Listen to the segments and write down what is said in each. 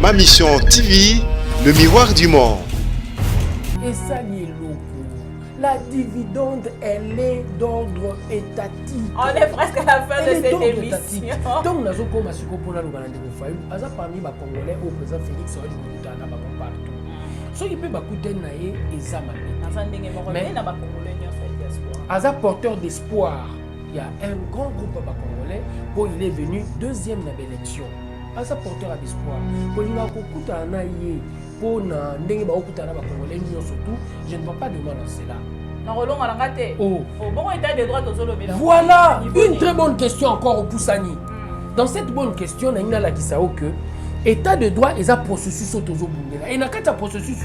Ma mission TV, le miroir du monde. Et ça, la dividende, elle est d'ordre étatique. On est presque à la fin de cette émission. Donc, nous avons commencé pour la nouvelle année. Parmi les Congolais, au président Félix, on a partout. Ce qui peut écouter, c'est ça. Mais, Aza porteur d'espoir. Il y a un grand groupe de Congolais pour il est venu deuxième dans l'élection. Aza porteur d'espoir. Pour il a beaucoup de pour je ne vois pas de mal dans cela. Oh. Voilà une très bonne question encore au Poussani. Dans cette bonne question, il y a que état de droit est un processus autozobundela. Et dans le processus,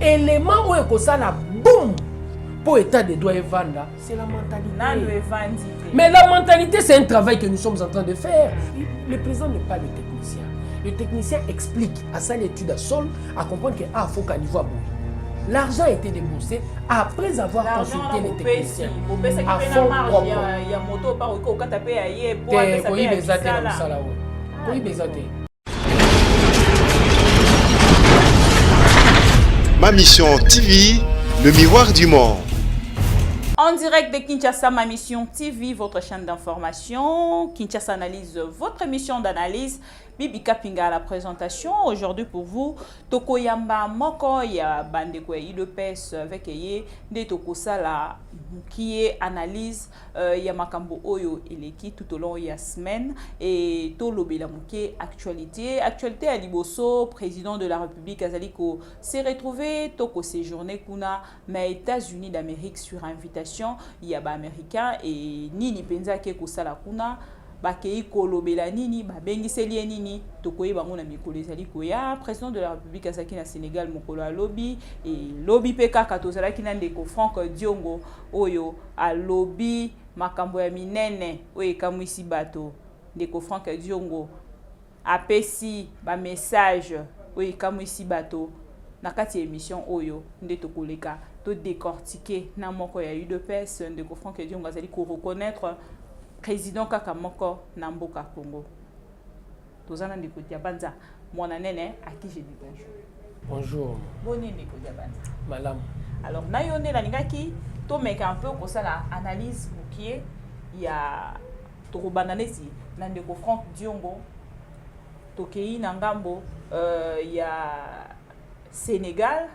élément où il y a la boum pour état de droit et vanda, c'est la mentalité. Mais la mentalité, c'est un travail que nous sommes en train de faire. Le président n'est pas le technicien. Le technicien explique à sa étude à sol à comprendre qu'il faut qu'à niveau l'argent a été déboursé après avoir consulté les techniciens. À fond propre. Ma mission TV, le miroir du monde. En direct de Kinshasa, ma mission TV, votre chaîne d'information. Kinshasa Analyse, votre émission d'analyse. Bibi Kapinga à la présentation. Aujourd'hui pour vous, Tokoyamba Moko, il y a Bandeko IDPS avec Eye, de Tokosala qui est analyse, il y a Makambo Oyo Eleki tout au long de la semaine et Tolobe la Mouké actualité. Actualité à Liboso, président de la République Azaliko s'est retrouvé Toko séjourné Kuna, mais États-Unis d'Amérique sur invitation, il y a Américain et Nini Penza Kekosala Kuna. Bakei kolobela nini babengiseli nini tokoyi bango na mikolo ezali koya président de la République azaki na Sénégal mokolo a lobby et lobby pe kaka tozalaki na ndeko Franck Diongo oyo a lobby makambo ya minene oyo ekamwisi bato ndeko Franck Diongo apesi ba message oyo ekamwisi bato na kati émission oyo nde tokoleka to décortiquer na moko ya UDPS ndeko Franck Diongo azali ko reconnaître président Kakamoko Namboka Congo. Tozana ndeko Diabanza, mon nene à qui je dis bonjour. Bonjour. Bonne ndeko Diabanza. Madame. Alors nayone la ningaki to meka un peu comme ça la analyse qui est il y a to bananesi ndeko Franck Diongo tokei na ngambo il y a Sénégal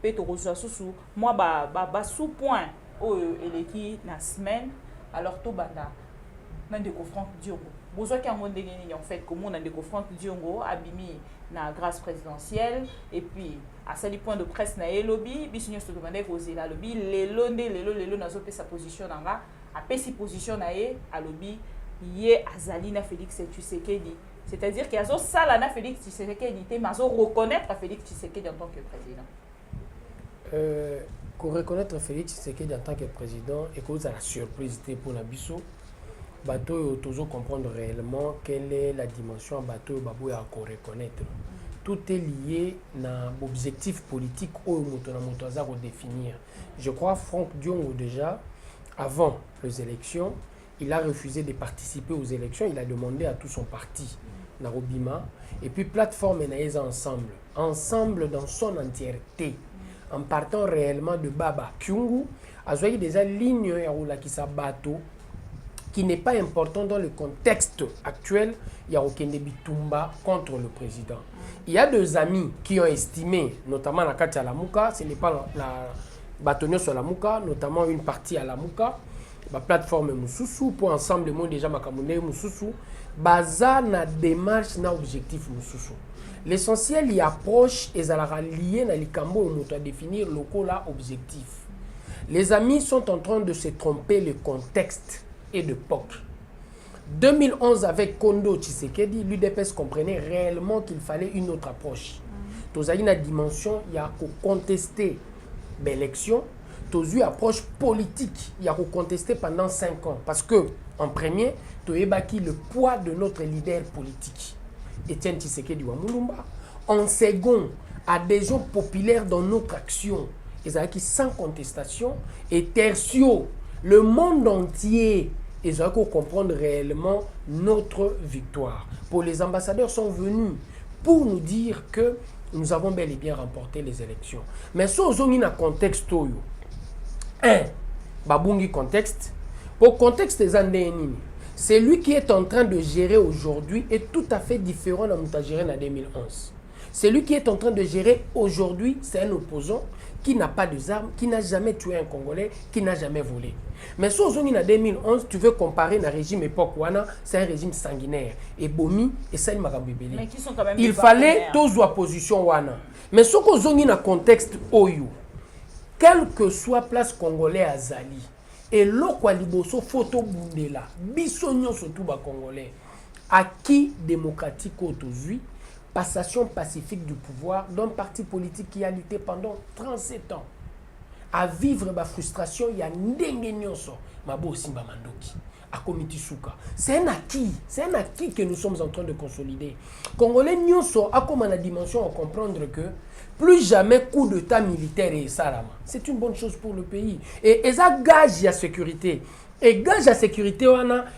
pe to reçoit sous moi ba sous point oyo eleki na semaine alors to banda Nandeko Franck Diongo. Besoin qu'un monde en fait comme on Nandeko Franck Diongo abimi na grâce présidentielle et puis à ça les points de presse na lobby bisunyo se demander poser la lobby lelo nazo pe sa position nanga a pe si position na à lobby yé azali na Félix Tshisekedi. C'est-à-dire qu'il y a ça là na Félix Tshisekedi te mazo reconnaître Félix Tshisekedi en tant que président. Pour reconnaître Félix Tshisekedi en tant que président et cause à la surprise pour Nabiso bateau toujours comprendre réellement quelle est la dimension bateau babou à reconnaître. Tout est lié à l'objectif politique au motonamotoza définir. Je crois Franck Diongo déjà avant les élections, il a refusé de participer aux élections, il a demandé à tout son parti Narobima et puis plateforme et ensemble dans son entièreté en partant réellement de Baba Kyungu a joué déjà ligne qui sa bateau qui n'est pas important dans le contexte actuel, il y a aucun Bitumba contre le président. Il y a deux amis qui ont estimé, notamment la Katia Lamuka, ce n'est pas la bâtonnière sur la Mouka, notamment une partie à la Mouka, la plateforme Moussoussou, pour ensemble le monde déjà Makamune Moussoussou, baza na démarche na objectif Moussoussou. L'essentiel y approche et ça la lié na likambo au moto à définir le là objectif. Les amis sont en train de se tromper le contexte et de POC. 2011 avec Kondo Tshisekedi, l'UDPS comprenait réellement qu'il fallait une autre approche. Dans une dimension, il y a qu'à contester l'élection. Dans une approche politique, il y a qu'à contester pendant 5 ans. Parce que, en premier, tu as évacué le poids de notre leader politique, Étienne Tshisekedi Wamulumba. En second, adhésion populaire dans notre action. Ils ont acquis sans contestation. Et tertio, le monde entier, ils ont comprendre réellement notre victoire. Pour les ambassadeurs sont venus pour nous dire que nous avons bel et bien remporté les élections. Mais si on a un contexte, babungi contexte, pour contexte des années, c'est lui qui est en train de gérer aujourd'hui est tout à fait différent de ce qu'il a géré en 2011. Celui qui est en train de gérer aujourd'hui, c'est un opposant qui n'a pas d'armes, qui n'a jamais tué un Congolais, qui n'a jamais volé. Mais si on en 2011, tu veux comparer un régime époque wana, c'est un régime sanguinaire. Et Bomi et Saïd Makambibeli. Mais qui sont quand même il fallait tous la position wana. Mais si on a un contexte oyo, quelle que soit place congolais à Zali, et l'okwa liboso photo bundela, bisognon surtout ba congolais, acquis démocratique aujourd'hui, passation pacifique du pouvoir d'un parti politique qui a lutté pendant 37 ans. À vivre ma frustration, il y a ndenge nyonso, mabo simba mandoki, à komiti souka. C'est un acquis que nous sommes en train de consolider. Congolais nyonso a comme la dimension à comprendre que plus jamais coup d'état militaire et salama. C'est une bonne chose pour le pays. Et ça gage la sécurité. Et gage la sécurité,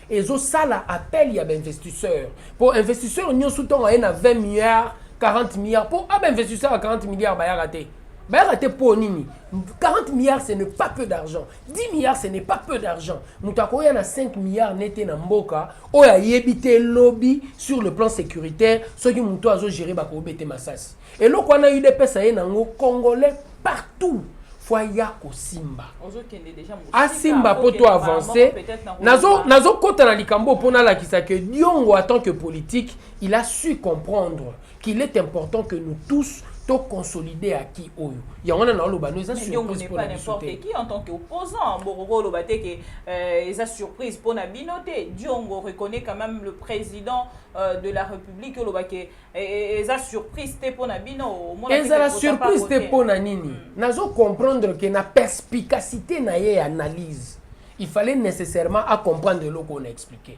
et ça appel il y a des investisseurs. Pour investisseurs, nous sommes à 20 milliards, 40 milliards. Pour investisseurs à 40 milliards, il y a raté. Pour Nini. 40 milliards, ce n'est pas peu d'argent. 10 milliards, ce n'est pas peu d'argent. Nous avons 5 milliards net dans Mboka. Où il y a évité lobby sur le plan sécuritaire. Ceux qui ont géré le Massas. Et là, on a eu des personnes congolais partout. Foya ko Simba. A Simba pour toi avancer. Nazo kota na likambo pona la kisake Diongo en tant que politique, il a su comprendre qu'il est important que nous tous consolider à qui oyo. Il y a un surprise pour pas n'importe qui en tant qu'opposant. Bororo lobate que esa surprise pour na binoté. Diongo reconnaît quand même le président de la République lobake esa surprise te pour na bino. Esa la surprise te pour na nini. Nazo comprendre que na perspicacité na ye analyse. Il fallait nécessairement à comprendre le qu'on a expliqué.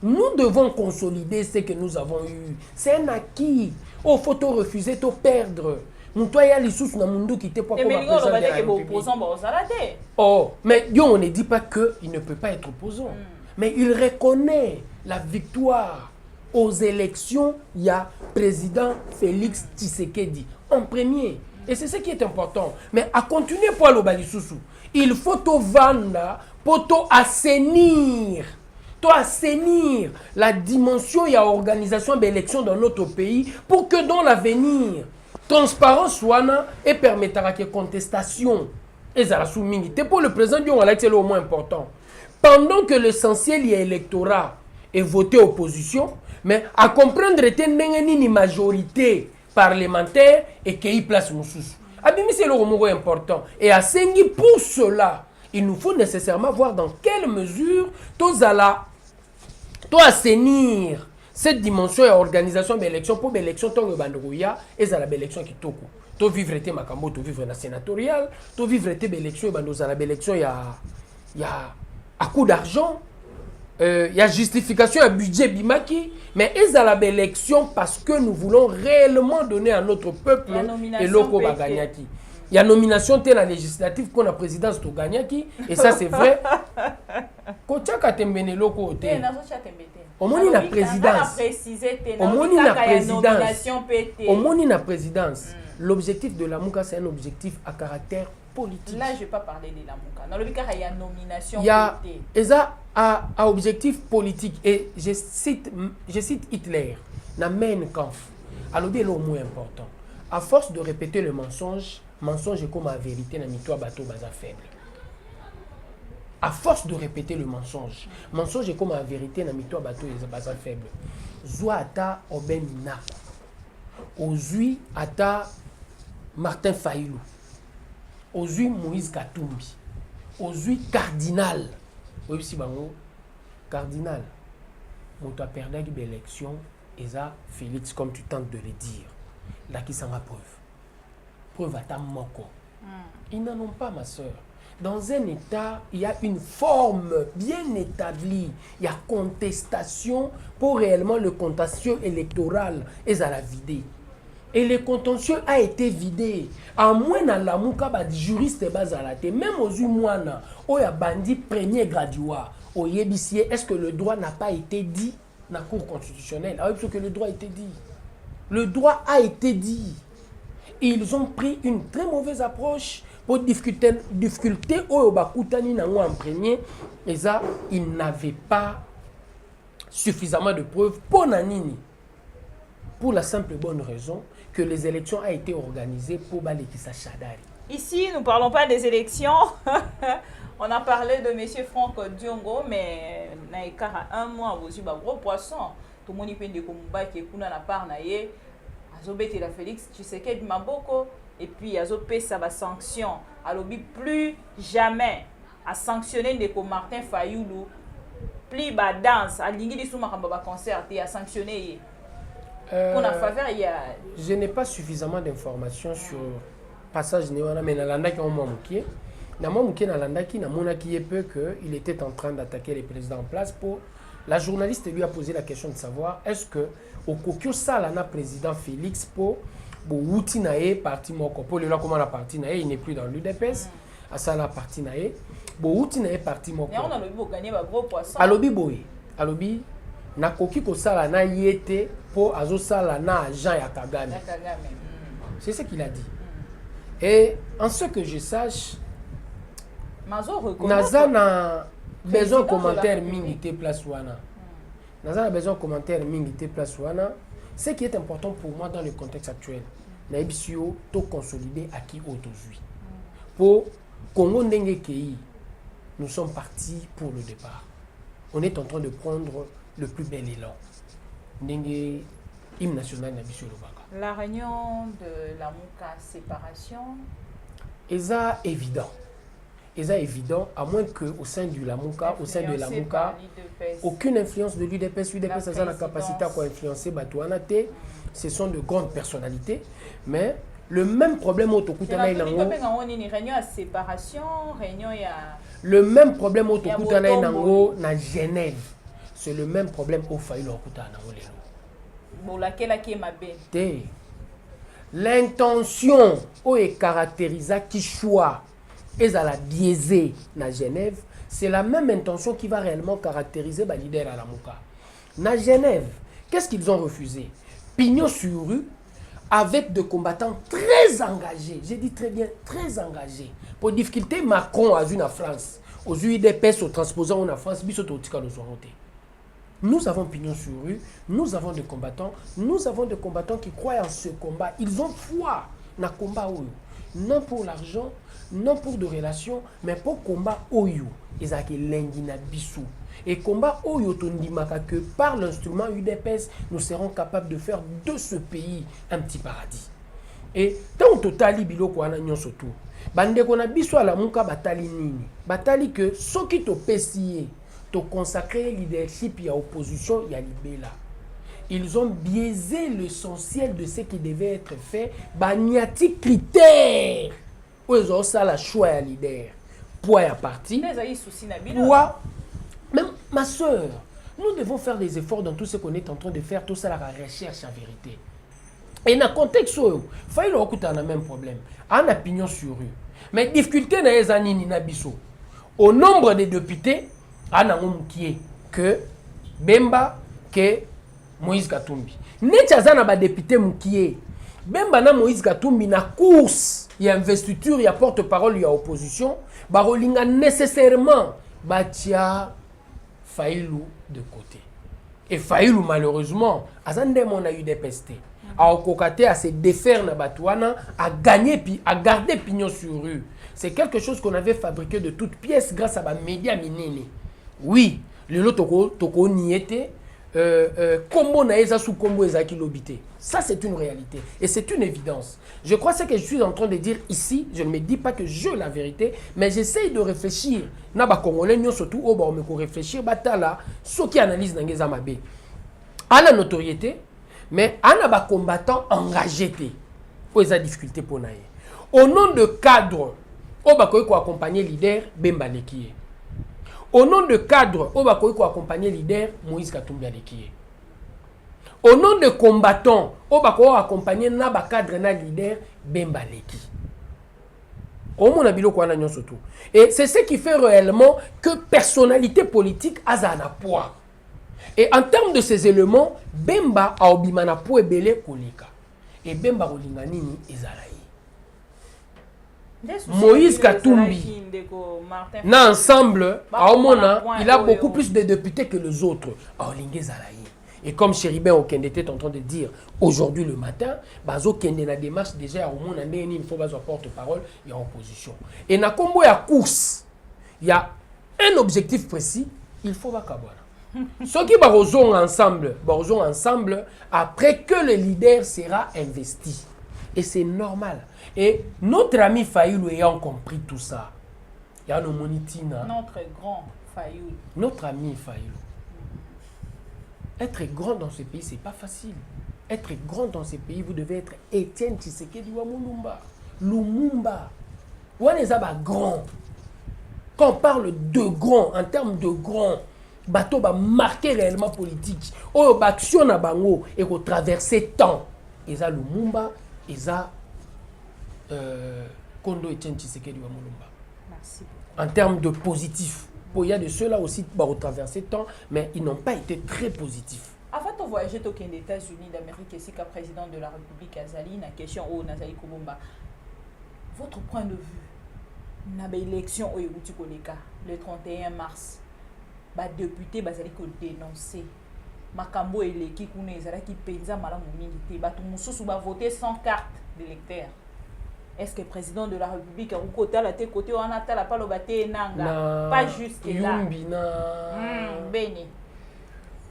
Nous devons consolider ce que nous avons eu. C'est un acquis. Oh, faut te refuser, te perdre. Oh, mais Dieu, on ne dit pas qu'il ne peut pas être opposant. Mais il reconnaît la victoire aux élections. Il y a président Félix Tshisekedi en premier. Et c'est ce qui est important. Mais à continuer pour le Balisusu, il faut te vendre pour te assainir. Assainir la dimension et l'organisation de l'élection dans notre pays pour que dans l'avenir, transparence soit et permettra que contestation et ça la soumise. Pour le président, c'est le moins important. Pendant que l'essentiel est électorat et voter opposition, mais à comprendre que une majorité parlementaire et qu'il y place Moussous. C'est le moins important. Et à Sengi, pour cela, il nous faut nécessairement voir dans quelle mesure tous à assainir cette dimension et organisation de l'élection pour l'élection tant que bandouya et ça la élection qui toko. To vivre te makambo, to vivre na sénatorial, to vivre te l'élection bandos à la élection il y a à coup d'argent, il y a justification à budget bimaki, mais et ça la élection parce que nous voulons réellement donner à notre peuple et loko baganyaki. Il y a nomination de la législative pour la présidence de Gagnaki. Et ça, c'est vrai. Quand tu as tembene loko te. Au moins, la présidence. Au moins, la présidence. Au moins, la présidence. L'objectif de la Mouka, c'est un objectif à caractère politique. Là, je ne vais pas parler de la Mouka. Dans le cas, il y a nomination. Il y a ça à objectif politique. Et je cite Hitler. Na Mein Kampf. Alors, c'est le moins important. À force de répéter le mensonge est comme la vérité, dans toi bateau baza faible. À force de répéter le mensonge est comme la vérité, dans toi bateau baza faible. Zoa ata Oben Minako. Ozui ata Martin Fayulu. Ozui Moïse Katumbi. Ozui cardinal. Oui, si bango cardinal. Moto a perdu l'élection et ça Félix comme tu tentes de le dire. Là qui s'en va preuve à ta moko. Ils n'en ont pas, ma soeur. Dans un État, il y a une forme bien établie. Il y a contestation pour réellement le contentieux électoral et à la vider. Et le contentieux a été vidé. À moins dans la mouka, juriste bazalate, même aux humains, où il y a bandit premier graduat, au Yébissier, est-ce que le droit n'a pas été dit dans la Cour constitutionnelle? Alors, il faut que le droit a été dit. Le droit a été dit. Ils ont pris une très mauvaise approche pour difficulté au Bakutani nango en premier. Et ça, ils n'avaient pas suffisamment de preuves pour Nanini. Pour la simple et bonne raison que les élections ont été organisées pour Balekissa Chadari. Ici, nous ne parlons pas des élections. On a parlé de M. Franck Diongo, mais il y a un mois, vous avez un gros poisson. Tout le monde peut dire que vous avez part naie. Azobete la Félix Tshisekedi Maboko et puis Azopé ça va sanction. Alors plus jamais à sanctionner des comme Martin Fayoulou. Plus bas danse à lingi di souma kamba concert et à sanctionner. Pour la faveur il y a. Je n'ai pas suffisamment d'informations sur passage néwana mais nalanda qui ont momukie. Na momukie nalanda qui na mona qui est peu que il était en train d'attaquer les présidents en place pour. La journaliste lui a posé la question de savoir est-ce que au Kokyo Salana président Félix pour Wouti Nae parti moko pour le comment la partie Nae il n'est plus dans l'UDPS à ça la partie Nae Wouti Nae parti moko. Mais on a le beau gagner ba gros poisson. Alobi boy alobi na koki ko Salana yete pour azo Salana Jean ya Kagame. C'est ce qu'il a dit. Et en ce que je sache Nazana besoin de commentaires mingité place wana. Nazana besoin de commentaires mingité place wana. Ce qui est important pour moi dans le contexte actuel, naibisio to consolider acquis aujourd'hui. Pour Congo ndenge kei, nous sommes partis pour le départ. On est en train de prendre le plus bel élan. Ndenge hymne national nabisio lobaka. La réunion de la Mouka séparation. Eza évident. C'est évident, à moins qu'au sein du Lamuka, au sein de la Mouka, aucune influence de l'UDPS. L'UDPS a la capacité à influencer Batouanate. Ce sont de grandes personnalités. Mais le même problème au Tokutana Inango. Le même problème au Tokutana Inango na Genève. C'est le même problème au Faïlo Okutana Inango. L'intention est caractérisée qui choix. Et à la biaisée na Genève, c'est la même intention qui va réellement caractériser le leader à la Mouka. Na Genève, qu'est-ce qu'ils ont refusé? Pignon sur rue, avec des combattants très engagés. J'ai dit très bien, très engagés. Pour difficulté, Macron a vu en France, aux UDPS, aux transposants en France, nous avons pignon sur rue, nous avons des combattants qui croient en ce combat. Ils ont foi dans le combat. Non pour l'argent, non pour de relations, mais pour combat Oyo. Ils ont l'engina bisou. Et combat Oyo tondimaka que par l'instrument UDPS, nous serons capables de faire de ce pays un petit paradis. Et tant au total, biloko wana nyonso tout. Bande kona biso ala muka batali nini. Batali que ce qui te pesier, te consacrer leadership ya opposition ya libela. Ils ont biaisé l'essentiel de ce qui devait être fait. Banyati critères. Ils ont ça la choix à leader. Pour à parti. Même ma soeur, nous devons faire des efforts dans tout ce qu'on est en train de faire. Tout ça la recherche en vérité. Et dans le contexte, il faut écouter le même problème. En opinion sur eux. Mais difficulté na ezanini na biso. Au nombre de députés, qui est que Bemba, que Moïse Katumbi. Netchazana ba député Moukié. Bemba na Moïse Katumbi na course, il y a investiture, il y a porte-parole, il y a opposition. Barolinga nécessairement batia Faïlou de côté. Et Faïlou malheureusement, azande mon a eu des pestes. A okokate à se défaire na Batouana, à gagner puis à garder pignon sur rue. C'est quelque chose qu'on avait fabriqué de toutes pièces grâce à ba média minini. Oui, le lot toko n'y était. Combo naeza sous combo ezaki lobité. Ça c'est une réalité et c'est une évidence. Je crois que ce que je suis en train de dire ici, je ne me dis pas que j'ai la vérité, mais j'essaye de réfléchir. Na ba congolais nyo surtout au ba me ko réfléchir batala ceux qui analysent nangeza mabe. À la notoriété, mais à ba combattant engagé té. Pour les difficultés pour naé. Au nom de cadre, au ba ko accompagner leader Bemba Lekié. Au nom de cadre, on va accompagner leader Moïse Katumbi Alekié. Au nom de combattants, on va accompagner Naba cadre na leader Bemba Leki. Et c'est ce qui fait réellement que personnalité politique a un poids. Et en termes de ces éléments, Bemba a obimana po ebele koleka. Et Bemba Rolinganini ezalaï. Moïse Katumbi, na ensemble, il a beaucoup plus de députés que les autres. Et comme Chéribin Okende était en train de dire aujourd'hui le matin, Bazo Kende na démarche déjà au monde il faut bazo porte-parole et en opposition. Et na combo ya course, il y a un objectif précis, il faut bakabwana. Ceux qui barozont ensemble après que le leader sera investi. Et c'est normal. Et notre ami Fayoulou ayant compris tout ça, il y a nos monitina. Notre grand Fayoulou. Notre ami Fayoulou. Être grand dans ce pays, c'est pas facile. Être grand dans ce pays, vous devez être Étienne Tshisekedi wa Mulumba. Lumumba. Ouanezaba grand. Quand on parle de grand, en termes de grand, bateau va marquer réellement politique. Oh, action na bango et qu'on traverser temps. Eza Lumumba, eza Kondo Etienne Tshisekedi wa Mulumba. Merci beaucoup. En termes de positif. Il y a de ceux-là aussi qui vont traverser le temps, mais ils n'ont pas été très positifs. Avant de voyager aux États-Unis d'Amérique, ici, comme président de la République Azali, la question au Nazali Kobomba, votre point de vue, dans l'élection au Yéboutikoleka, le 31 mars, les députés Bazali ko dénoncer. Makambo et l'équipe qui pensa malamu mingi, ba tout mususu ba voter sans carte d'électeur. Est-ce que le président de la République a côté la côté on a la pas le batté nanga pas juste là. Béni.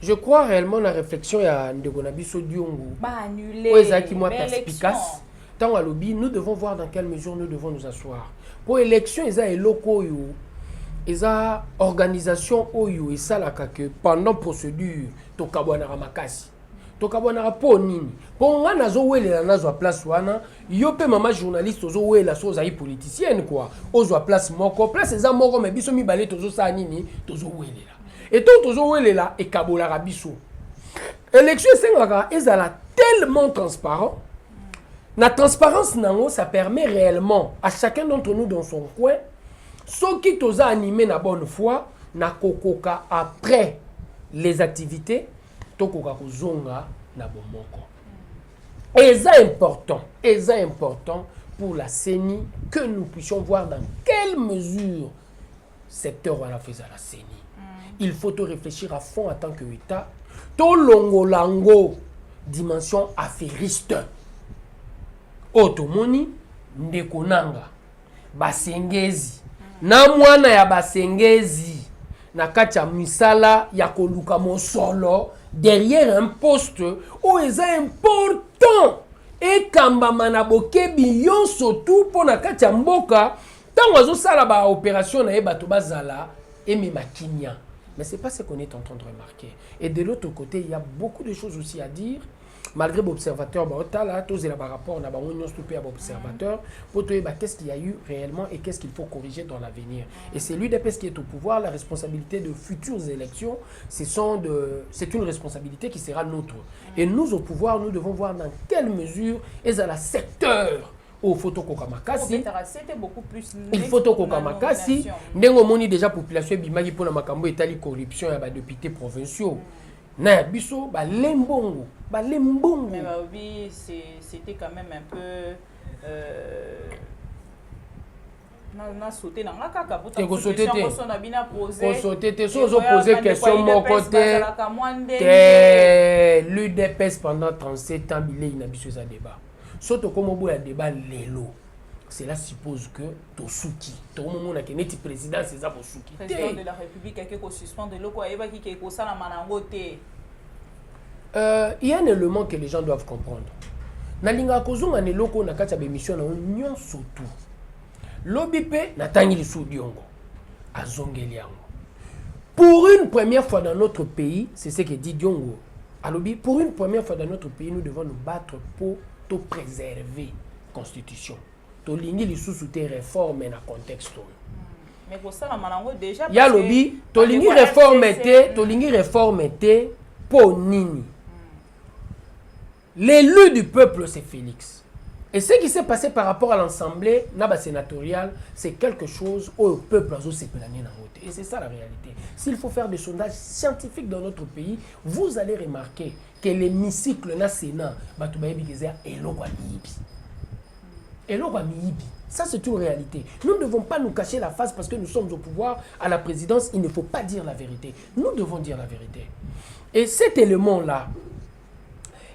Je crois réellement la réflexion ya Ndegonabiso Diongo. Ba annuler. Oui, ça qui moi perspicace. Tant à lobby, nous devons voir dans quelle mesure nous devons nous asseoir. Pour élection, ils ont locaux yo. Ils ont organisation oyo et ça la que pendant procédure to kabwana ramakasi. Tokabona po nini po nga nazo welela nazo place wana yo pe mama journaliste ozo wela so za politicienne quoi ozo place moko place eza moko me biso mibale tozo sa nini tozo welela et donc tozo welela e kabola rabiso élection sengaka ezala tellement transparent la transparence nango ça permet réellement à chacun d'entre nous dans son coin ceux qui toza animé na bonne foi na kokoka après les activités tokoka kozonga na bomoko. Et c'est important pour la CENI que nous puissions voir dans quelle mesure secteur on a fait à la CENI. Il faut te réfléchir à fond en tant que État. To longo dimension affairiste. Otomoni ndekonanga basengezi na mwana ya basengezi na kati ya misala ya koluka mosolo derrière un poste où est important et kambama na bokebi yonso tout pour na kati ya mboka tango zo sala ba opération na bato bazala et memakinya. Mais c'est pas ce qu'on est en train de remarquer. Et de l'autre côté, il y a beaucoup de choses aussi à dire. Malgré l'observateur, par rapport à l'observateur, pour te dire qu'est-ce qu'il y a eu réellement et qu'est-ce qu'il faut corriger dans l'avenir. Et c'est l'UDPS qui est au pouvoir, la responsabilité de futures élections, c'est une responsabilité qui sera nôtre. Et nous, au pouvoir, nous devons voir dans quelle mesure est à la secteur au photo kokamakasi c'était beaucoup plus il faut kokamakasi ndengo moni déjà population bimaki pona makambo etali corruption ya ba députés provinciaux na biso ba lembongo mais oui c'était quand même un peu na sauté na kaka pour ta question na bina poser so poser question mon côté l'UDPS pendant 37 ans bilé na biso ça débat. Surtout comme on a débat lélo, cela suppose que to souki, to moment na keneti président c'est ça pour souki. Président de la République a quelque suspendre de loko ayeba ki ko sala manango te. Il y a un élément que les gens doivent comprendre. Na linga kozunga ne loko na kati ya émission na union surtout. Lobipe na tangi lisu diongo. Azongeli yango. Pour une première fois dans notre pays, c'est ce que dit Diongo. Alobi, pour une première fois dans notre pays, nous devons nous battre pour to préserver la constitution. To lingi li sous te réforme na contexte. Mais pour ça la malango déjà ya lobi to lingi réforme te pour nini. L'élu du peuple c'est Félix. Et ce qui s'est passé par rapport à l'Assemblée sénatoriale, c'est quelque chose où le peuple a aussi plané dans vote. Et c'est ça la réalité. S'il faut faire des sondages scientifiques dans notre pays, vous allez remarquer que l'hémicycle na Sénat, ça c'est une réalité. Nous ne devons pas nous cacher la face parce que nous sommes au pouvoir, à la présidence, il ne faut pas dire la vérité. Nous devons dire la vérité. Et cet élément-là,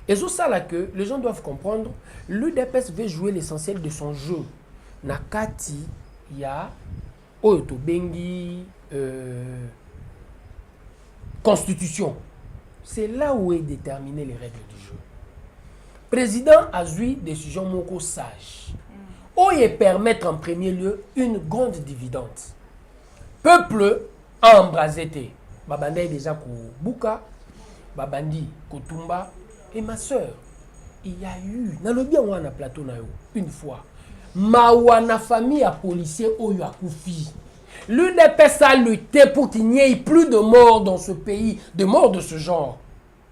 et c'est ça là que les gens doivent comprendre, l'UDPS veut jouer l'essentiel de son jeu. Nakati, il y a Oyotobengi, Constitution. C'est là où est déterminées les règles du jeu. Président a eu décision moko sage. Où est permettre en premier lieu une grande dividende. Peuple a embrasé. Babanda est déjà Buka, Babandi, Kotumba. Et ma soeur, il y a eu, dans le bien où on a plateau, une fois, Mawana famille à policier au Yakoufi. L'UDPS a lutté pour qu'il n'y ait plus de morts dans ce pays, de morts de ce genre.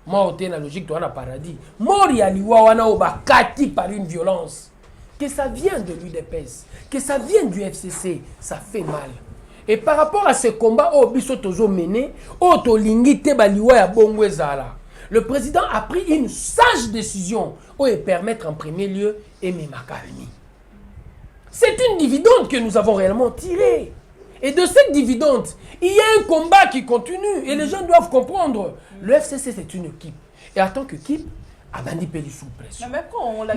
Mort dans la logique de paradis. Mort yaliwa oba kati par une violence. Que ça vienne de l'UDPS, que ça vienne du FCC, ça fait mal. Et par rapport à ce combat, au biso tozo mené, au tolingi te baliwa ya bongo ezala. Le président a pris une sage décision où il permettre en premier lieu Aimé Makalmi. C'est une dividende que nous avons réellement tirée. Et de cette dividende, il y a un combat qui continue. Et les gens doivent comprendre. Le FCC, c'est une équipe. Et en tant qu'équipe, Abandi Peli sous pression. Mais on l'a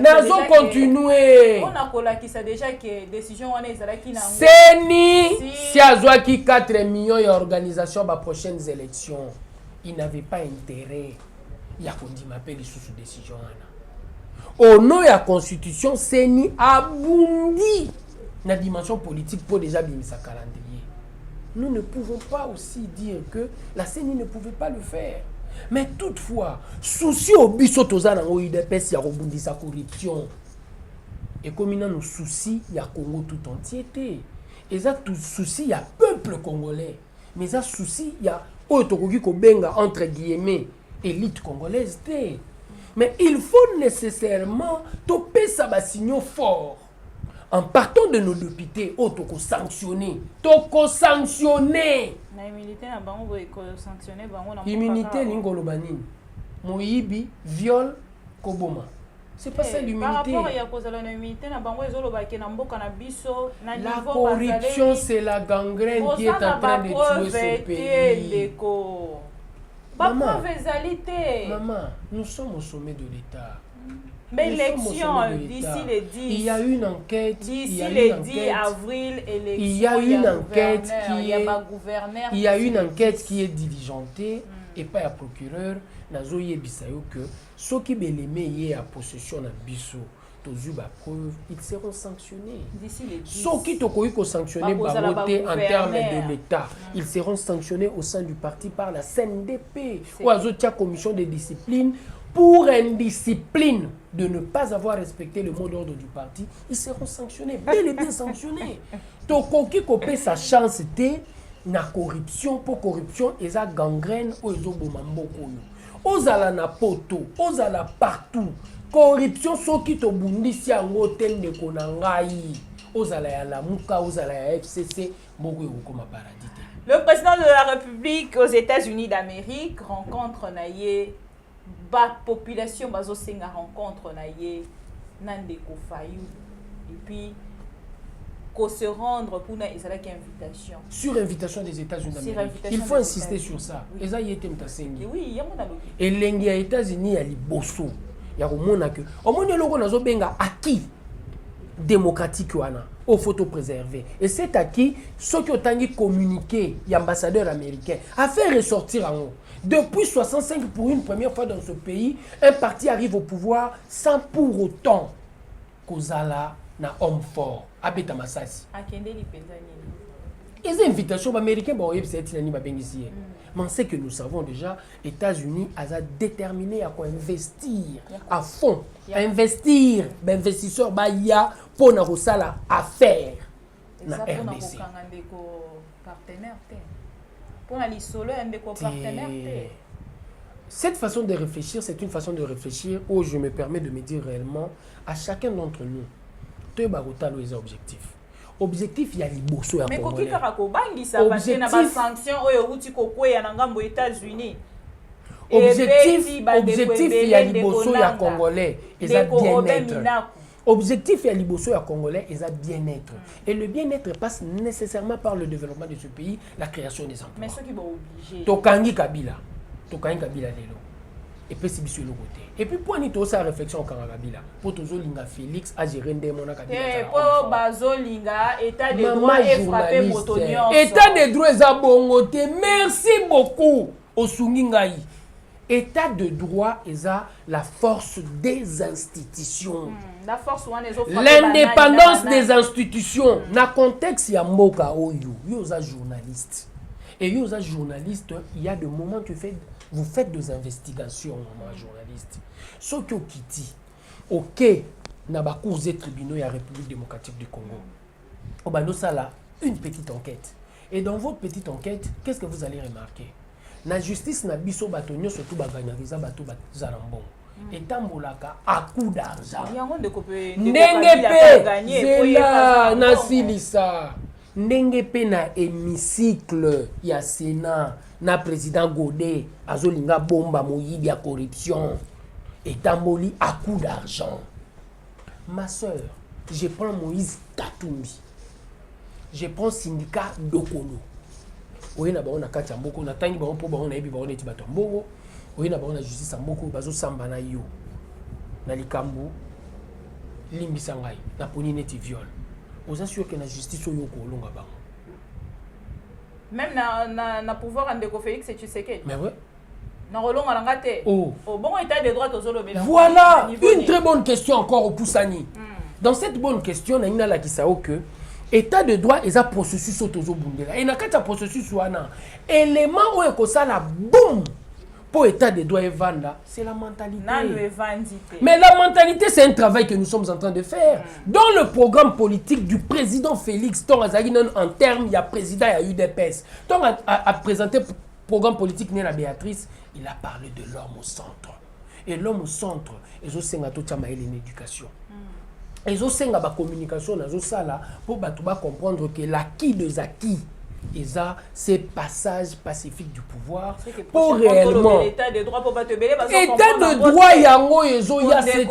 continué. On a déjà que décision on est là qui n'a. Si Azouaki 4 millions d'organisations pour les prochaines élections, il n'avait pas intérêt. Il y a qu'on dit m'appelle sous décision. Au nom de la constitution, c'est ni aboundi la dimension politique pour déjà bien sa calendrier. Nous ne pouvons pas aussi dire que la CENI ne pouvait pas le faire. Mais toutefois, souci au bisotoza dans l'UDPS, il y a rebondi sa corruption. Et comme il y a nos soucis, il y a Congo tout entier. Et ça, tout souci, il y a peuple congolais. Mais ça, souci, il y a entre guillemets élite congolaise. Mais il faut nécessairement toper ça signaux fort. En partant de nos députés, toko sanctionner. Immunité lingolobanine. Moyibi, viol, koboma. C'est pas ça l'immunité. Par rapport à la corruption, c'est la gangrène qui est en train de tuer ce pays. Maman, nous sommes au sommet de l'État. Mais l'élection, d'ici les 10, il y a une enquête. D'ici les 10 avril, élection, il y a une enquête qui est diligentée et pas à procureur. Nazoye bisayo que ceux qui bélémé à possession na biso tozuba preuve, ils seront sanctionnés. D'ici les 10. Ceux qui sont sanctionnés en termes de l'État, ils seront sanctionnés au sein du parti par la CNDP ou à la commission de discipline. Pour indiscipline de ne pas avoir respecté le mot d'ordre du parti, ils seront sanctionnés, bel et bien sanctionnés. Tokoki kopé sa chance té na corruption pour corruption et sa gangrène aux bomamboko. Ozala na poto, ozala partout. Corruption so ki to bundisi yango tel de konangai. Ozala ya lamuka, ozala ya FCC, mboko yokoma paradis. Le président de la République aux États-Unis d'Amérique rencontre Naye ba population bazo senga rencontre Naye Nandeko Fayou et puis qu'on se rendre pour une invitation. Sur invitation des États-Unis d'Amérique. Il faut insister sur ça. Et ça y est mtasengi. Oui, il y a mon ami. Et l'engi aux États-Unis a liboso. Ya komona que au monde logo nazo benga acquis démocratique wana au photo préservé. Et c'est acquis ceux qui ont tangi communiqué l'ambassadeur américain a fait ressortir en haut. Depuis 65 pour une première fois dans ce pays, un parti arrive au pouvoir sans pour autant kozala na homme fort. Abeta Masasi. Les invitations américaines, mais on sait que nous savons déjà, les États-Unis ont déterminé à investir à fond. Investir, investisseurs pour nous affaire na RDC. cette façon de réfléchir, c'est une façon de réfléchir où je me permets de me dire réellement à chacun d'entre nous, tu as les objectifs. Objectif, il y a les bourseaux à Congolais. Objectif, il y a les bourseaux à Congolais. Ils ont bien-être. Objectif, il y a les bourseaux à Congolais. Ils ont bien-être. Et le bien-être passe nécessairement par le développement de ce pays, la création des emplois. Mais ceux qui vont obliger. Tokangi Kabila. Tokangi Kabila Lelo. Et puis, c'est le côté. Et puis, pour nous, ça réflexion au Kabila. Pour tous Linga Félix, à gérer des mona Kabila. Pour Bazo Linga, état de droit et frapper Motonio. État de droit est à Bongote. Merci beaucoup. Au Sungingaï. État de droit est à la force des institutions. La force l'indépendance des institutions. Dans le contexte, il y a Moka Oyo. Il y a des journalistes. Et il y a des journalistes, il y a des moments que vous faites des investigations, maman journaliste. Ce qui est dit, ok, dans la cour des tribunaux, il y a la République démocratique du Congo. On va nous là une petite enquête. Et dans votre petite enquête, qu'est-ce que vous allez remarquer? La justice na biso batonyo surtout baganyariza bato bazalambon. Et tambolaka à coup d'argent. Ndengepe zela na silisa. Ndengepe na hémicycle ya Sénat na président Godé azolinga bomba moyibi ya corruption. Et tamboli à coup d'argent. Ma soeur, je prends Moïse Katumbi. Je prends syndicat Dokolo. Oui, na ba na kati mboko na tangi ba po ba na yebi ba na eti bato mboko. Oui, na ba na justice mboko bazo samba na yo. Na likambo limbisa ngai na poni neti viol. Vous assurez que la justice oyo ko longa ba. Même na pouvoir Andeko Félix et Tshisekedi. Mais ouais. Na rolonga langa te. Oh. Au bon état de droit tozolo bela. Voilà, une très bonne question encore au Poussani. Dans cette bonne question, na ina la kisao que état de droit est un processus autozobundela. Et dans le processus, élément où il y a la boum pour état de droit et vanda, c'est la mentalité. Mais la mentalité, c'est un travail que nous sommes en train de faire. Dans le programme politique du président Félix Torazagin, en termes, il y a président, il y a UDPS. Tant a présenté le programme politique né la Béatrice, il a parlé de l'homme au centre. Et l'homme au centre, ils ont une éducation. Ils ont une communication pour comprendre que l'acquis des acquis, c'est passage pacifique du pouvoir pour réellement. État de droit, il y a c'est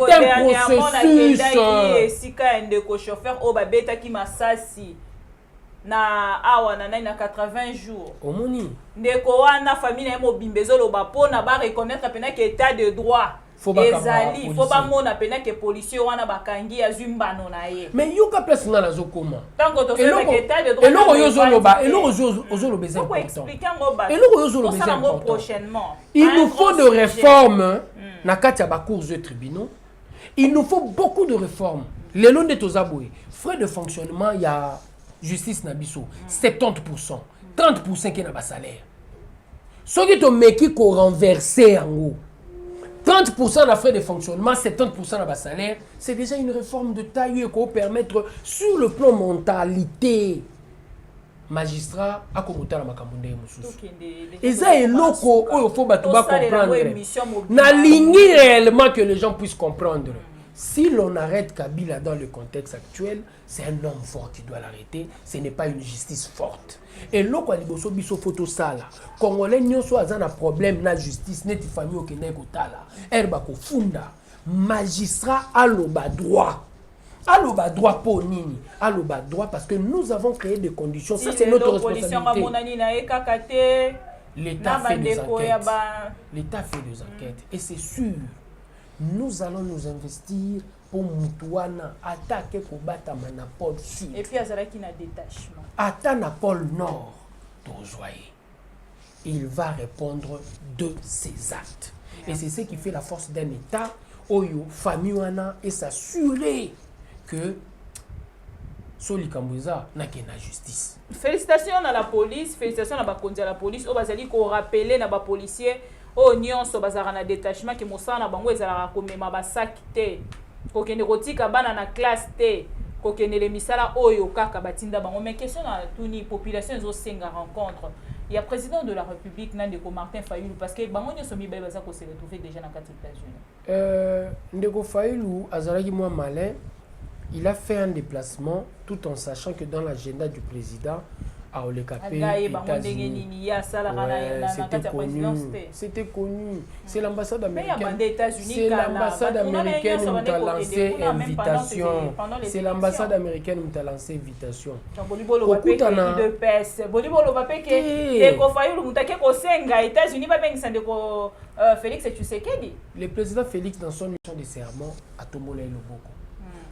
un na awa na 80 jours. Omoni. Ndeko wana famille na mobimbezo loba pona ba reconnaître pena que état de droit. Ezali, faut pas mona pena que policier wana bakangi azumbano na ye. Mais yoka place na nazokoma. Tango to fait que état de droit. Eloko yozoloba, eloko yozoloba c'est important. Eloko yozoloba c'est important. Prochainement. Il nous faut de réformes na kati ya ba cours de tribunaux. Il nous faut beaucoup de réformes. Les lois de Tozaboué, frais de fonctionnement, il y a justice nabiso 70%, 30% qui n'a pas salaire. Ce qui te met qui qu'on renverser en haut. 30% de frais de fonctionnement, 70% n'a pas salaire, c'est déjà une réforme de taille qui peut permettre sur le plan mentalité magistrat à commenter la makamunda mususu. Et ça est loco où il faut battre comprendre. Na ligne réellement que les gens puissent comprendre. Si l'on arrête Kabila dans le contexte actuel, c'est un homme fort qui doit l'arrêter. Ce n'est pas une justice forte. Et là, quand on biso photo sala, Congolais nyonso aza na problème na justice, neti famille okende kotala. Erba ko funda, magistrat aloba droit. Aloba droit pour nini? Aloba droit parce que nous avons créé des conditions. Ça c'est notre responsabilité. L'État fait des enquêtes. L'État fait des enquêtes et c'est sûr. Nous allons nous investir pour Moutouana, attaquer Kobata Manapole Sud. Et puis, Azaraki n'a détachement. Atta Napole Nord, il va répondre de ses actes. Et c'est ce qui fait la force d'un État, Oyo, Famiwana, et s'assurer que Soli Kambouza n'a qu'une justice. Félicitations à la police, félicitations à la police. On va dire qu'on rappelle les policiers. Oh nyonso bazara na détachement que mosana bango ezala komema basaki te kokende kotika bana na classe te kokende le misala oyo kaka batinda bango mais question na tuni population ezo senga rencontre il y a président de la République Ndeko Martin Fayulu parce que bango nyoso mi baza ko se retrouver déjà dans les États-Unis. Ndeko Fayulu azalaki moi malin, il a fait un déplacement tout en sachant que dans l'agenda du président à Olekapé, États-Unis. C'était connu. C'est l'ambassade américaine. C'est l'ambassade américaine où tu as lancé invitation. C'est l'ambassade américaine où tu as lancé invitation. Le président Félix, dans son mission de serment, a Tomola et Loboko.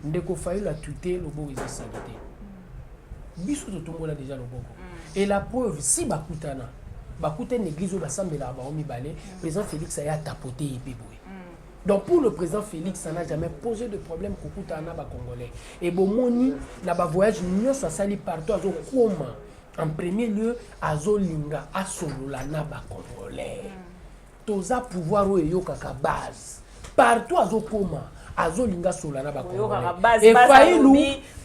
Ndeko Fayulu a tweeté Loboko est salité. Biso to Tomola déjà Loboko. Et la preuve, si Bakutana, une église où la Assemblée là le président Félix a tapoté et béboué. Donc pour le président Félix, ça n'a jamais posé de problème Kokutana ba Congolais. Et Bomoni, là bas voyage, nous ça sali partout à Koma. En premier lieu, à Zolinga, à Sololana ba Congolais. Toza pouvoir ou yokaka base. Partout à Zokoma, à Zolinga Solana ba Congolais. Et Fayulu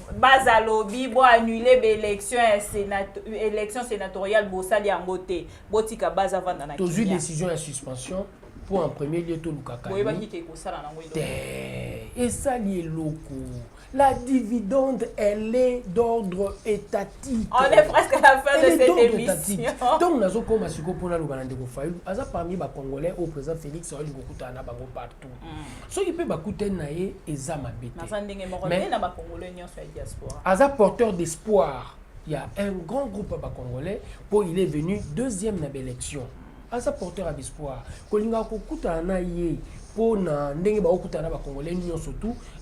Bazalobi bo annuler élection sénatoriale Bossali Angote botika baza vanda na Kenya. Toujours décision de suspension pour en premier lieu to Lukaka. Et ça lié locaux. La dividende, elle est d'ordre étatique. On est presque à la fin de cette émission. Donc, nous avons commencé pour la Luganda de Fayulu. Asa parmi les Congolais au président Félix, il y a beaucoup partout. Ce qui peut écouter naïe et Zamabete. Mais Asa porteur d'espoir. Il y a un grand groupe de Congolais pour il est venu deuxième dans l'élection. Asa porteur d'espoir. Kolinga kokuta naïe. Surtout,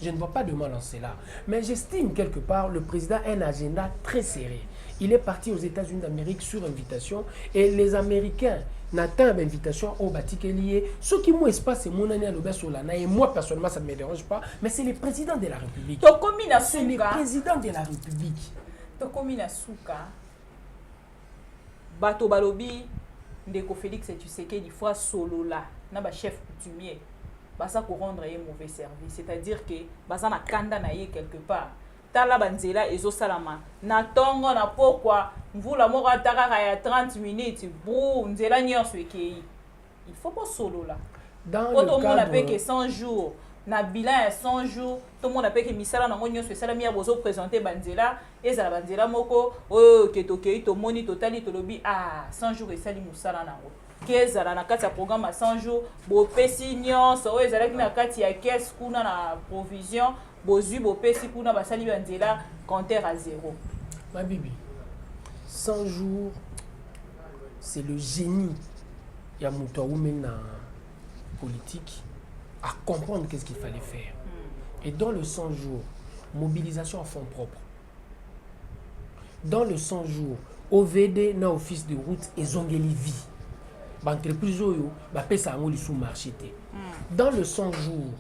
je ne vois pas de mal en cela. Mais j'estime quelque part le président a un agenda très serré. Il est parti aux États-Unis d'Amérique sur invitation et les Américains n'attendent invitation au Batikelier. Ce qui m'espace, c'est mon année à l'Obès-Solana et moi personnellement ça ne me dérange pas, mais c'est le président de la République. C'est le président de la République. Tokomina Souka, Bato Balobi, Ndeko Félix et tu sais qu'il faut solo là, n'a chef coutumier. Basa ko rendre un mauvais service, c'est-à-dire que basa na kanda na ye quelque part tala banzela ezo salama na tongo na pourquoi mvula moko ataka ya 30 minutes bou nzela nyonso ekei il faut pas solo là dans le cadre de que 100 jours na bilan 100 jours tout le monde a que misala na nyonso esala mia bozo présenter banzela ezala banzela moko oyo ketokei to moni totali to lobi 100 jours esali musala nango kezala na kati ya programme à 100 jours bo pesi nyonso oyo ezalaki na kati ya caisse kuna na provision bozui bo pesi kuna basali banzela compteur à zéro. Ma bibi 100 jours c'est le génie ya muto na politique à comprendre qu'est-ce qu'il fallait faire. Et dans le 100 jours mobilisation à fonds propres. Dans le 100 jours OVD na office de route et zongeli vie. L'entreprise sous marché. Dans le 100 jours,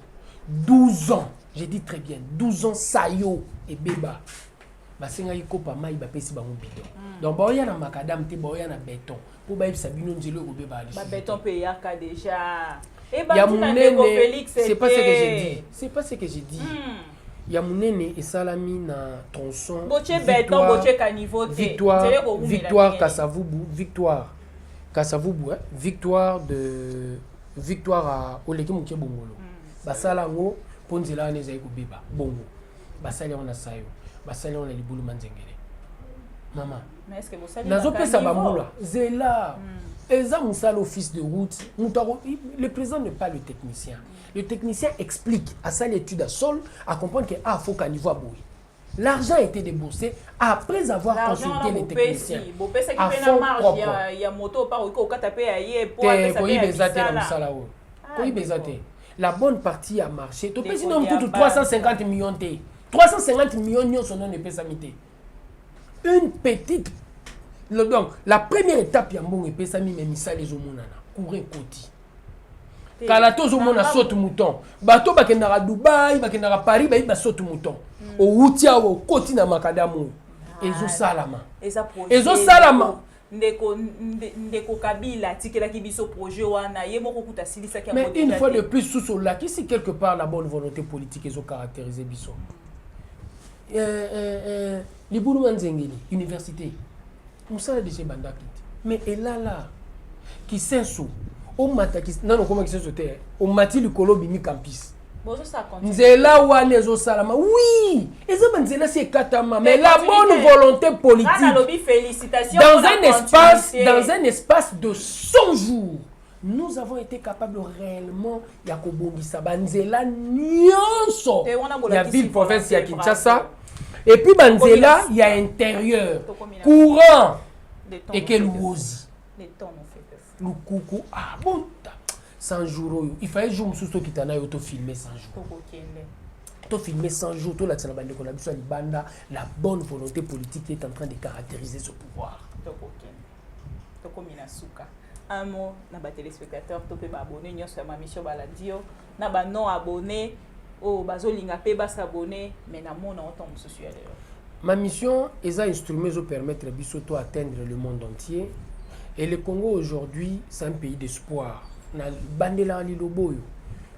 12 ans, j'ai dit très bien, 12 ans, Sayo et Beba. Donc, il y a un macadam, il y a un béton. Pour que Sabino Nzelo Beba. Béton payaka déjà. C'est pas ce que j'ai dit. C'est pas ce que j'ai dit. Yamunene et Salami na tronçon. Victoire Kasavubu, victoire. Kasavubu, victoire à Oleki Mouké Bongolo. Basala ngo ponzela neza iko beba bongo. Basala on a sayo. Basala on a libulu manzengele. Maman. Mais est-ce que vous savez nazo pesa bambula zela. Eza musala office de route. Le président n'est pas le technicien. Le technicien explique à sa l'étude à sol à comprendre que faut qu'à niveau boui. L'argent a été déboursé après avoir consulté les techniciens. À fond propre. La bonne partie a marché. Tu peux sinon 350 millions. 350 millions sont non épais. Une petite. Donc, la première étape, il y a un bon épais, mais misal les omonana. Courir côté. Kalato zomona saute mouton. Bato bakendara Dubaï, bakendara Paris, ba saute mouton. Au wutia au côté na makadamu. Ezo salama. Ezo salama. Ndeko Kabila tikela ki biso projet wana ye moko kuta silisa ki. Mais une fois de plus sous cela qui si quelque part la bonne volonté politique ezo caractériser biso. Libulu Manzengeli université. Musala de chez Bandakit. mais elala qui senso o mata qui non comment qui senso te o mati likolo bimi campus nzela wana ezosalama oui ezaba nzela si ekatama mais la bonne volonté politique dans un espace de 100 jours nous avons été capables réellement ya kobongisa banzela nyonso ya ville province ya Kinshasa et puis banzela ya intérieur courant et que l'ouosi le coucou ah bon 100 jours il fallait jour mususu kitana yo to filmer 100 jours to filmer 100 jours to la tsana bande ko na biso libanda la bonne volonté politique qui est en train de caractériser ce pouvoir to komina suka un mot na ba téléspectateurs to pe ba abonné nyonso ya ma mission baladio na ba non abonné o bazolinga pe ba s'abonner mais na mona autant mususu ya leo ma mission est à instrumer zo permettre biso to atteindre le monde entier et le Congo aujourd'hui c'est un pays d'espoir.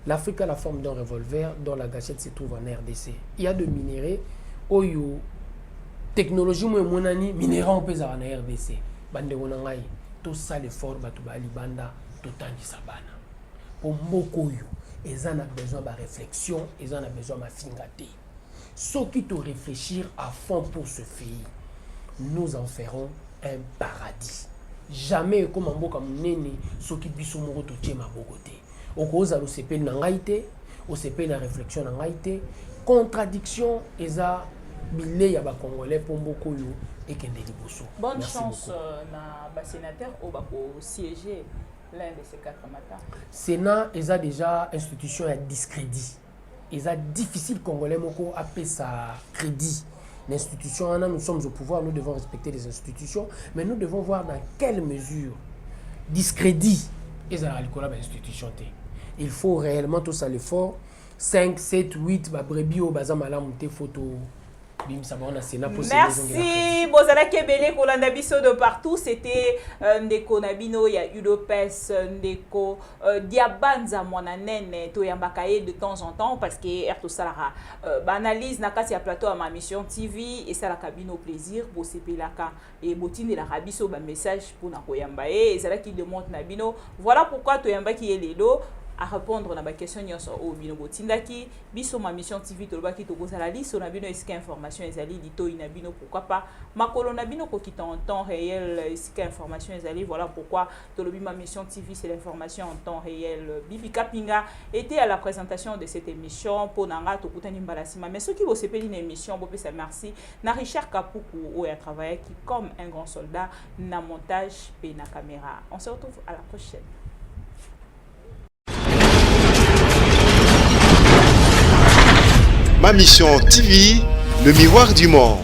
L'Afrique a la forme d'un revolver dont la gâchette se trouve en RDC. Il y a de minéraux, oyo technologie mo monani minéraux pesa en RDC. Bande wonangai to ça l'effort batu ba libanda to tangi sabana. Pour mboko yo, ils en a besoin de réflexion, ils en a besoin de fingate. Ceux qui te réfléchir à fond pour ce pays, nous en ferons un paradis. Jamais comme mboka munene soki biso moko to tie maboko te okoza lo sepeli na ngai te o sepeli na réflexion na ngai te contradiction eza bile ya ba congolais pour mboko yo ekende liboso. Bonne chance na ba sénateur au bako siéger l'un de ces 4 matins. Sénat eza déjà institution ya discrédit eza difficile congolais moko appeler ça crédit. L'institution, nous sommes au pouvoir, nous devons respecter les institutions, mais nous devons voir dans quelle mesure discrédit est dans l'institution. Il faut réellement tout ça l'effort. 5, 7, 8, brebis, bazamala, monter photo. Merci. Bozala Kebele Kolanda Biso de partout. C'était Ndeko Nabino, il y a Udopes, Ndeko Diabanza Monanene, Toyambakaye de temps en temps parce que Erto Salara analyse nakati ya plateau à ma mission TV et ça la cabine au plaisir pour CPLaka et Botine la Rabiso ba message pour Nakoyambaye et ça là qui demande Nabino. Voilà pourquoi Toyamba qui est lelo à répondre à ma question au binobo tindaki biso ma mission TV tolobaki tokozala liso na bino esika information ezali lito inabino pourquoi pas makolo na bino ko kita en temps réel esika information ezali voilà pourquoi tolobi ma mission TV c'est l'information en temps réel. Bibi Kapinga était à la présentation de cette émission pour nanga tokutani mbalasima mais ceux qui vont sepeli une émission bo pesa merci na Richard Kapuku où a travaillé qui comme un grand soldat na montage pe na caméra. On se retrouve à la prochaine. Ma mission TV, le miroir du monde.